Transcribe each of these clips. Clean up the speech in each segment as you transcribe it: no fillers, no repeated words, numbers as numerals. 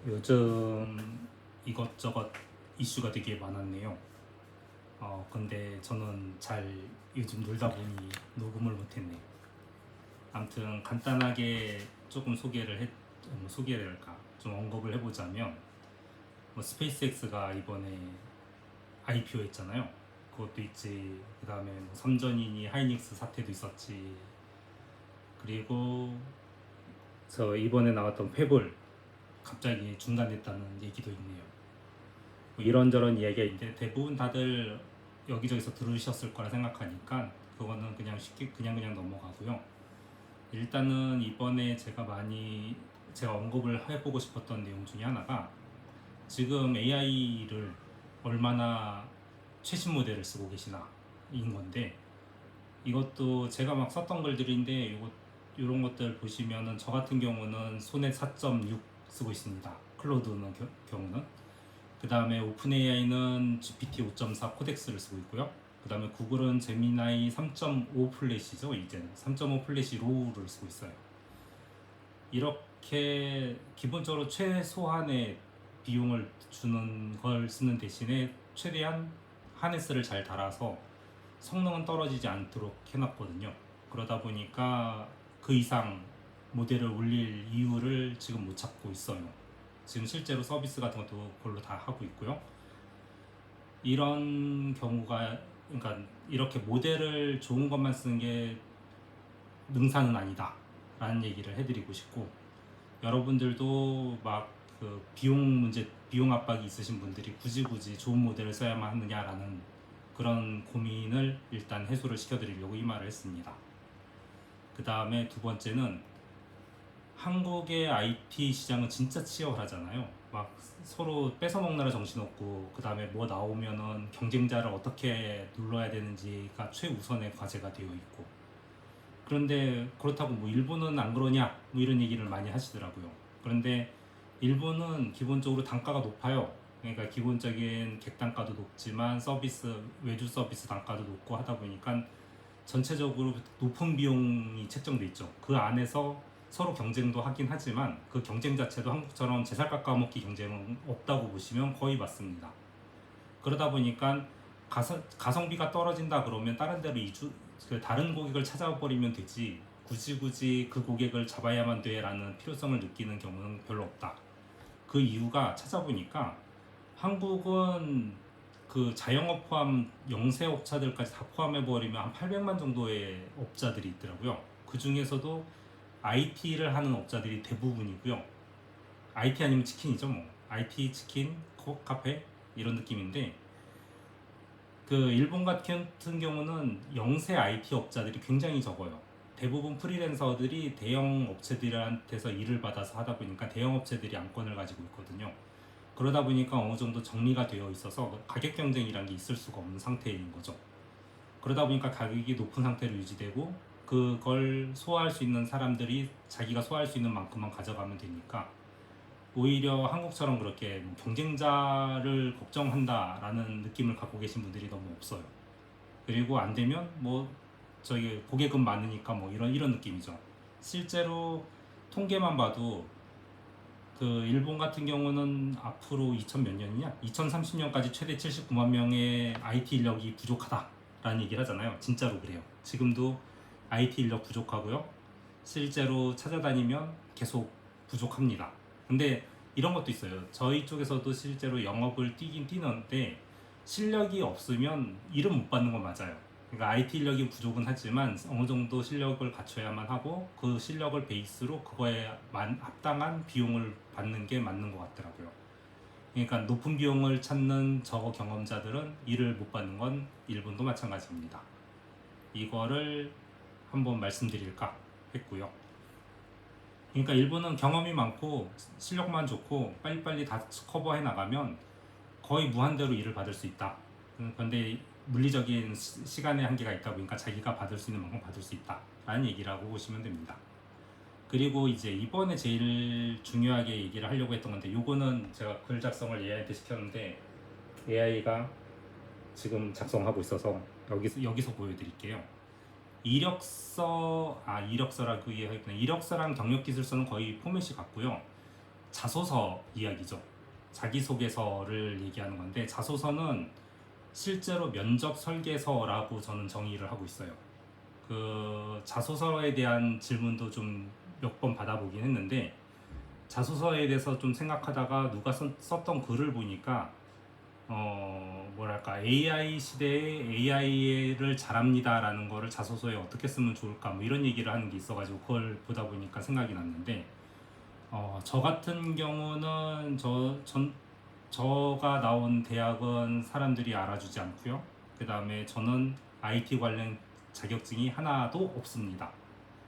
요즘 이것저것 이슈가 되게 많았네요. 근데 저는 잘 요즘 놀다 보니 녹음을 못했네요. 아무튼 간단하게 조금 소개를 할까? 좀 언급을 해보자면, 뭐 스페이스X가 이번에 IPO 했잖아요. 그것도 있지. 그 다음에 뭐 삼전이니 하이닉스 사태도 있었지. 그리고 저 이번에 나왔던 페볼 갑자기 중단됐다는 얘기도 있네요. 뭐 이런저런 이야기가 있는데 대부분 다들 여기저기서 들으셨을 거라 생각하니까 그거는 그냥 쉽게 그냥 넘어가고요. 일단은 이번에 제가 언급을 해보고 싶었던 내용 중에 하나가 지금 AI를 얼마나 최신 모델을 쓰고 계시나 인 건데, 이것도 제가 막 썼던 글들인데 이런 것들 보시면은 저 같은 경우는 소넷 4.6 쓰고 있습니다. 클로드는 경우는 그 다음에 오픈 AI는 GPT 5.4 코덱스를 쓰고 있고요. 그 다음에 구글은 제미나이 3.5 플래시죠. 이제는 3.5 플래시 로우를 쓰고 있어요. 이렇게 기본적으로 최소한의 비용을 주는 걸 쓰는 대신에 최대한 하네스를 잘 달아서 성능은 떨어지지 않도록 해놨거든요. 그러다 보니까 그 이상 모델을 올릴 이유를 지금 못 찾고 있어요. 지금 실제로 서비스 같은 것도 그걸로 다 하고 있고요. 이런 경우가, 그러니까 이렇게 모델을 좋은 것만 쓰는 게 능사는 아니다 라는 얘기를 해드리고 싶고, 여러분들도 막 그 비용 압박이 있으신 분들이 굳이 좋은 모델을 써야만 하느냐라는 그런 고민을 일단 해소를 시켜드리려고 이 말을 했습니다. 그 다음에 두 번째는, 한국의 IT 시장은 진짜 치열하잖아요. 막 서로 뺏어먹느라 정신없고, 그 다음에 뭐 나오면은 경쟁자를 어떻게 눌러야 되는지가 최우선의 과제가 되어 있고, 그런데 그렇다고 뭐 일본은 안 그러냐 뭐 이런 얘기를 많이 하시더라고요. 그런데 일본은 기본적으로 단가가 높아요. 그러니까 기본적인 객단가도 높지만 외주 서비스 단가도 높고 하다 보니까 전체적으로 높은 비용이 책정돼 있죠. 그 안에서 서로 경쟁도 하긴 하지만 그 경쟁 자체도 한국처럼 제살 깎아먹기 경쟁은 없다고 보시면 거의 맞습니다. 그러다 보니까 가성비가 떨어진다 그러면 다른 데로 다른 고객을 찾아버리면 되지, 굳이 그 고객을 잡아야만 돼라는 필요성을 느끼는 경우는 별로 없다. 그 이유가 찾아보니까 한국은 그 자영업 포함 영세업자들까지 다 포함해버리면 한 800만 정도의 업자들이 있더라고요. 그 중에서도 IT를 하는 업자들이 대부분이고요. IT 아니면 치킨이죠, 뭐. IT, 치킨, 카페 이런 느낌인데, 그 일본 같은 경우는 영세 IT 업자들이 굉장히 적어요. 대부분 프리랜서들이 대형 업체들한테서 일을 받아서 하다 보니까 대형 업체들이 안건을 가지고 있거든요. 그러다 보니까 어느 정도 정리가 되어 있어서 가격 경쟁이란 게 있을 수가 없는 상태인 거죠. 그러다 보니까 가격이 높은 상태로 유지되고, 그걸 소화할 수 있는 사람들이 자기가 소화할 수 있는 만큼만 가져가면 되니까 오히려 한국처럼 그렇게 뭐 경쟁자를 걱정한다라는 느낌을 갖고 계신 분들이 너무 없어요. 그리고 안 되면 뭐 저기 고객은 많으니까 뭐 이런 느낌이죠. 실제로 통계만 봐도 그 일본 같은 경우는 앞으로 2000 몇 년이냐? 2030년까지 최대 79만 명의 IT 인력이 부족하다라는 얘기를 하잖아요. 진짜로 그래요. 지금도 IT 인력 부족하고요. 실제로 찾아다니면 계속 부족합니다. 근데 이런 것도 있어요. 저희 쪽에서도 실제로 영업을 뛰긴 뛰는데 실력이 없으면 일은 못 받는 건 맞아요. 그러니까 IT 인력이 부족은 하지만 어느 정도 실력을 갖춰야만 하고, 그 실력을 베이스로 그거에 합당한 비용을 받는 게 맞는 것 같더라고요. 그러니까 높은 비용을 찾는 저거 경험자들은 일을 못 받는 건 일본도 마찬가지입니다. 이거를 한번 말씀드릴까 했고요. 그러니까 일본은 경험이 많고 실력만 좋고 빨리빨리 다 커버해 나가면 거의 무한대로 일을 받을 수 있다. 그런데 물리적인 시간의 한계가 있다 보니까 자기가 받을 수 있는 만큼 받을 수 있다 라는 얘기라고 보시면 됩니다. 그리고 이제 이번에 제일 중요하게 얘기를 하려고 했던 건데, 요거는 제가 글 작성을 AI한테 시켰는데 AI가 지금 작성하고 있어서 여기서 보여드릴게요. 이력서라고 얘기하겠구나. 이력서랑 경력기술서는 거의 포맷이 같고요. 자소서 이야기죠. 자기소개서를 얘기하는 건데, 자소서는 실제로 면접 설계서라고 저는 정의를 하고 있어요. 그 자소서에 대한 질문도 좀 몇 번 받아보긴 했는데, 자소서에 대해서 좀 생각하다가 누가 썼던 글을 보니까 뭐랄까, AI 시대에 AI를 잘합니다라는 거를 자소서에 어떻게 쓰면 좋을까, 뭐 이런 얘기를 하는 게 있어가지고 그걸 보다 보니까 생각이 났는데, 저 같은 경우는 저가 나온 대학은 사람들이 알아주지 않고요. 그 다음에 저는 IT 관련 자격증이 하나도 없습니다.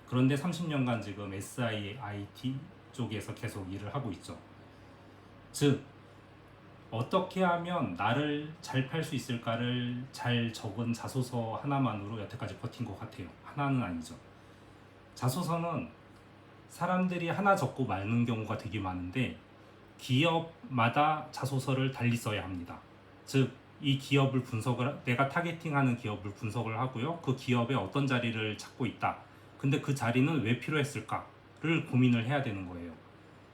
그런데 30년간 지금 SIIT 쪽에서 계속 일을 하고 있죠. 즉, 어떻게 하면 나를 잘 팔 수 있을까를 잘 적은 자소서 하나만으로 여태까지 버틴 것 같아요. 하나는 아니죠. 자소서는 사람들이 하나 적고 마는 경우가 되게 많은데, 기업마다 자소서를 달리 써야 합니다. 즉, 이 기업을 내가 타겟팅하는 기업을 분석을 하고요. 그 기업에 어떤 자리를 찾고 있다. 근데 그 자리는 왜 필요했을까를 고민을 해야 되는 거예요.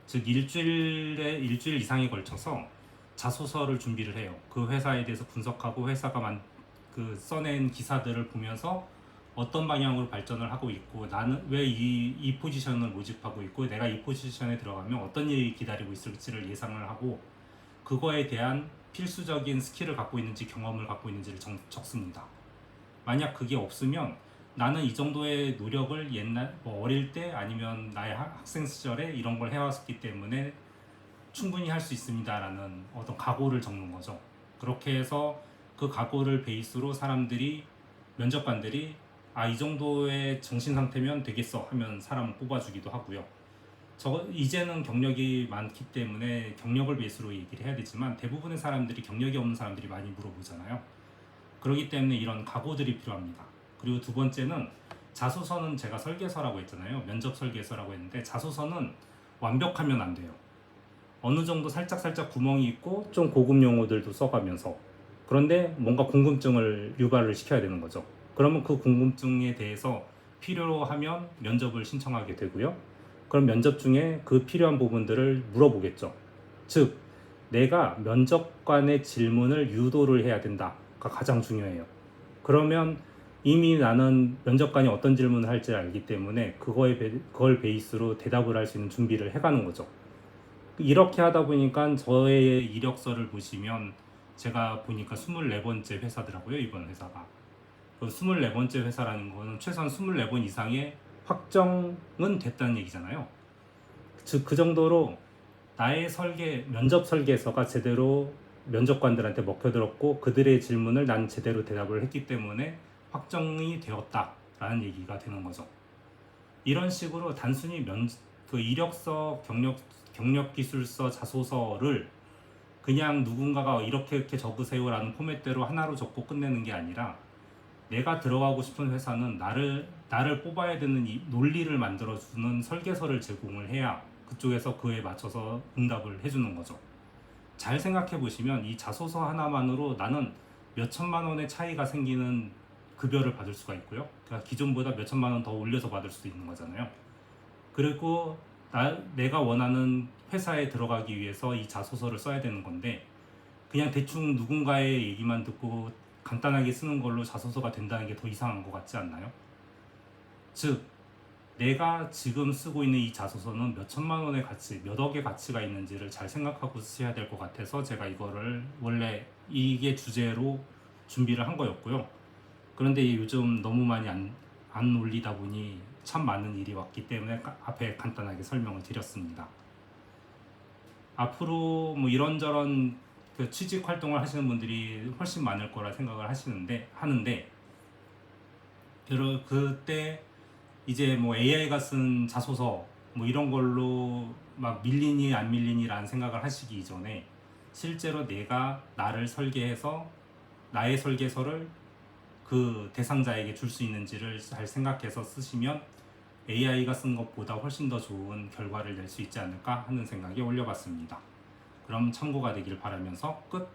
즉, 일주일 이상에 걸쳐서 자소서를 준비를 해요. 그 회사에 대해서 분석하고, 회사가 써낸 기사들을 보면서 어떤 방향으로 발전을 하고 있고, 나는 왜 이 포지션을 모집하고 있고, 내가 이 포지션에 들어가면 어떤 일이 기다리고 있을지를 예상을 하고, 그거에 대한 필수적인 스킬을 갖고 있는지 경험을 갖고 있는지를 적습니다. 만약 그게 없으면 나는 이 정도의 노력을 어릴 때 아니면 나의 학생 시절에 이런 걸 해왔기 때문에 충분히 할 수 있습니다라는 어떤 각오를 적는 거죠. 그렇게 해서 그 각오를 베이스로 면접관들이 이 정도의 정신 상태면 되겠어 하면 사람을 뽑아주기도 하고요. 이제는 경력이 많기 때문에 경력을 베이스로 얘기를 해야 되지만, 대부분의 사람들이 경력이 없는 사람들이 많이 물어보잖아요. 그렇기 때문에 이런 각오들이 필요합니다. 그리고 두 번째는, 자소서는 제가 설계서라고 했잖아요. 면접 설계서라고 했는데, 자소서는 완벽하면 안 돼요. 어느 정도 살짝 구멍이 있고 좀 고급 용어들도 써가면서, 그런데 뭔가 궁금증을 유발을 시켜야 되는 거죠. 그러면 그 궁금증에 대해서 필요하면 면접을 신청하게 되고요. 그럼 면접 중에 그 필요한 부분들을 물어보겠죠. 즉, 내가 면접관의 질문을 유도를 해야 된다가 가장 중요해요. 그러면 이미 나는 면접관이 어떤 질문을 할지 알기 때문에 그걸 베이스로 대답을 할 수 있는 준비를 해가는 거죠. 이렇게 하다 보니까 저의 이력서를 보시면, 제가 보니까 24번째 회사더라고요, 이번 회사가. 그 24번째 회사라는 거는 최소한 24번 이상의 확정은 됐다는 얘기잖아요. 즉, 그 정도로 나의 면접 설계서가 제대로 면접관들한테 먹혀들었고, 그들의 질문을 난 제대로 대답을 했기 때문에 확정이 되었다라는 얘기가 되는 거죠. 이런 식으로 단순히 그 이력서, 경력기술서, 자소서를 그냥 누군가가 이렇게 적으세요라는 포맷대로 하나로 적고 끝내는 게 아니라, 내가 들어가고 싶은 회사는 나를 뽑아야 되는 이 논리를 만들어주는 설계서를 제공을 해야 그쪽에서 그에 맞춰서 응답을 해주는 거죠. 잘 생각해 보시면 이 자소서 하나만으로 나는 몇 천만 원의 차이가 생기는 급여를 받을 수가 있고요. 그러니까 기존보다 몇 천만 원 더 올려서 받을 수도 있는 거잖아요. 그리고 내가 원하는 회사에 들어가기 위해서 이 자소서를 써야 되는 건데, 그냥 대충 누군가의 얘기만 듣고 간단하게 쓰는 걸로 자소서가 된다는 게 더 이상한 것 같지 않나요? 즉, 내가 지금 쓰고 있는 이 자소서는 몇 천만 원의 가치, 몇 억의 가치가 있는지를 잘 생각하고 쓰셔야 될 것 같아서 제가 이거를 원래 이게 주제로 준비를 한 거였고요. 그런데 요즘 너무 많이 안 올리다 보니 참 많은 일이 왔기 때문에 앞에 간단하게 설명을 드렸습니다. 앞으로 뭐 이런저런 그 취직 활동을 하시는 분들이 훨씬 많을 거라 생각을 하는데 그때 이제 뭐 AI가 쓴 자소서 뭐 이런 걸로 막 밀리니 안 밀리니라는 생각을 하시기 이전에, 실제로 내가 나를 설계해서 나의 설계서를 그 대상자에게 줄 수 있는지를 잘 생각해서 쓰시면 AI가 쓴 것보다 훨씬 더 좋은 결과를 낼 수 있지 않을까 하는 생각에 올려봤습니다. 그럼 참고가 되길 바라면서 끝!